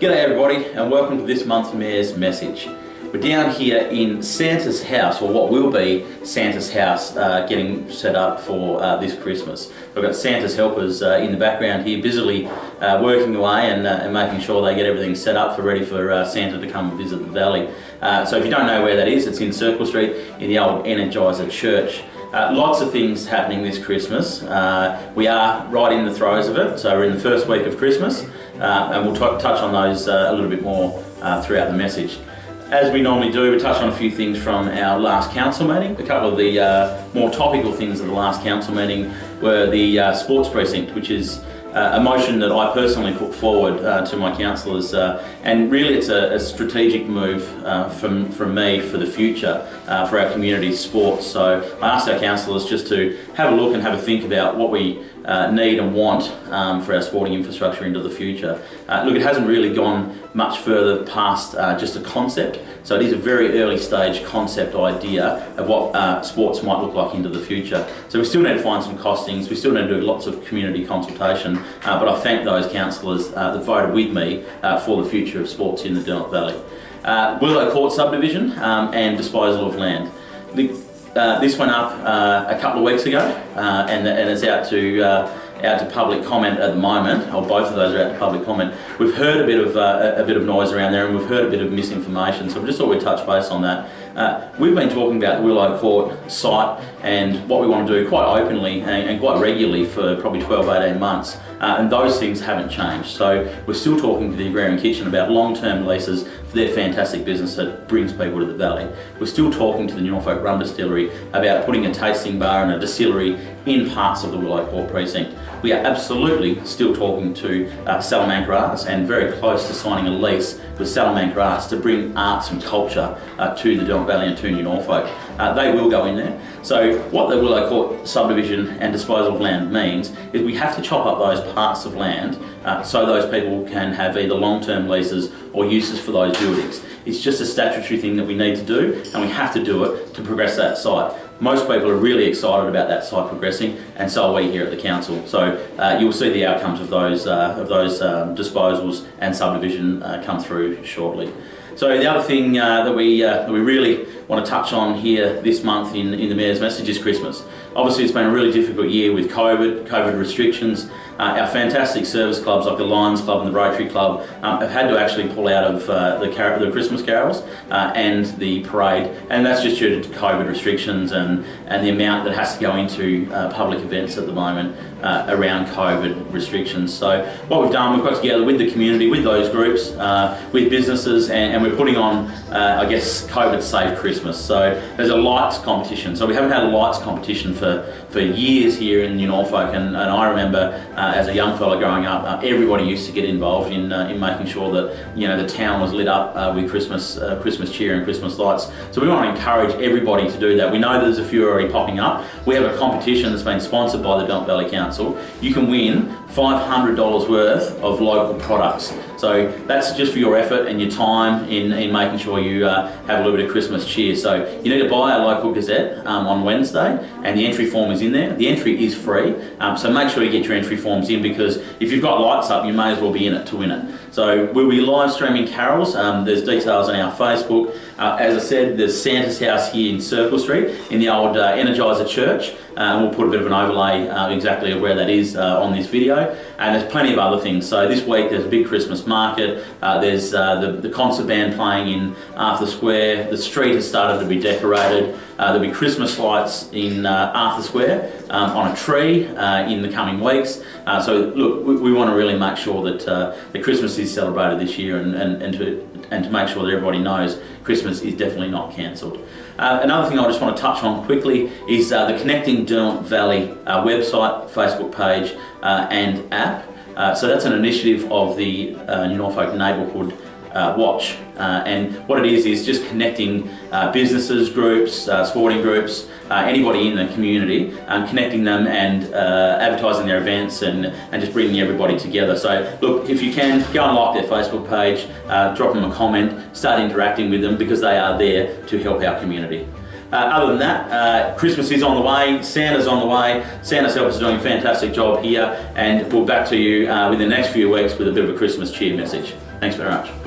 G'day everybody and welcome to this month's Mayor's Message. We're down here in Santa's house, or what will be Santa's house, getting set up for this Christmas. We've got Santa's helpers in the background here busily working away and making sure they get everything set up ready for Santa to come and visit the valley. So if you don't know where that is, it's in Circle Street in the old Energizer Church. Lots of things happening this Christmas. We are right in the throes of it, so we're in the first week of Christmas, and we'll touch on those a little bit more throughout the message. As we normally do, we touch on a few things from our last council meeting. A couple of the more topical things of the last council meeting were the sports precinct, which is a motion that I personally put forward to my councillors, and really it's a strategic move from me for the future for our community's sports. So I asked our councillors just to have a look and have a think about what we need and want for our sporting infrastructure into the future. Look, it hasn't really gone much further past just a concept, so it is a very early stage concept idea of what sports might look like into the future. So we still need to find some costings, we still need to do lots of community consultation, but I thank those councillors that voted with me for the future of sports in the Derwent Valley. Willow Court subdivision and disposal of land. This went up a couple of weeks ago, and it's out to public comment at the moment, or both of those are out to public comment. We've heard a bit of noise around there, and we've heard a bit of misinformation, so I just thought we'd touch base on that. We've been talking about the Willow Court site and what we want to do quite openly and quite regularly for probably 12-18 months, and those things haven't changed. So we're still talking to the Agrarian Kitchen about long-term leases for their fantastic business that brings people to the valley. We're still talking to the Norfolk Rum Distillery about putting a tasting bar and a distillery in parts of the Willow Court precinct. We are absolutely still talking to Salamanca Arts and very close to signing a lease with Salamanca Arts to bring arts and culture to the Derwent Valley and to New Norfolk. They will go in there. So what the Willow Court subdivision and disposal of land means is we have to chop up those parts of land so those people can have either long-term leases or uses for those buildings. It's just a statutory thing that we need to do, and we have to do it to progress that site. Most people are really excited about that site progressing, and so are we here at the council. So you'll see the outcomes of those disposals and subdivision come through shortly. So the other thing that we really want to touch on here this month in the Mayor's Message is Christmas. Obviously it's been a really difficult year with COVID restrictions. Our fantastic service clubs like the Lions Club and the Rotary Club have had to actually pull out of the Christmas carols and the parade, and that's just due to COVID restrictions and the amount that has to go into public events at the moment around COVID restrictions. So what we've done, we've got together with the community, with those groups, with businesses, and we're putting on, I guess, COVID Safe Christmas. So there's a lights competition. So we haven't had a lights competition for years here in New Norfolk, and I remember as a young fella growing up, everybody used to get involved in making sure that the town was lit up with Christmas cheer and Christmas lights. So we want to encourage everybody to do that. We know there's a few already popping up. We have a competition that's been sponsored by the Derwent Valley Council. You can win $500 worth of local products. So that's just for your effort and your time in making sure you have a little bit of Christmas cheer. So you need to buy our local Gazette on Wednesday, and the entry form is in there. The entry is free, so make sure you get your entry forms in, because if you've got lights up, you may as well be in it to win it. So we'll be live streaming carols. There's details on our Facebook. As I said, there's Santa's house here in Circle Street in the old Energizer Church. And we'll put a bit of an overlay exactly of where that is on this video. And there's plenty of other things. So this week there's a big Christmas market. There's the concert band playing in Arthur Square. The street has started to be decorated. There'll be Christmas lights in Arthur Square on a tree in the coming weeks. So look, we want to really make sure that Christmas is celebrated this year, and to make sure that everybody knows Christmas is definitely not cancelled. Another thing I just want to touch on quickly is the Connecting Derwent Valley website, Facebook page and app. So that's an initiative of the New Norfolk Neighbourhood Watch, and what it is just connecting businesses, groups, sporting groups, anybody in the community, connecting them and advertising their events and just bringing everybody together. So look, if you can, go and like their Facebook page, drop them a comment, start interacting with them, because they are there to help our community. Other than that, Christmas is on the way, Santa's on the way, Santa's Helpers are doing a fantastic job here, and we'll back to you within the next few weeks with a bit of a Christmas cheer message. Thanks very much.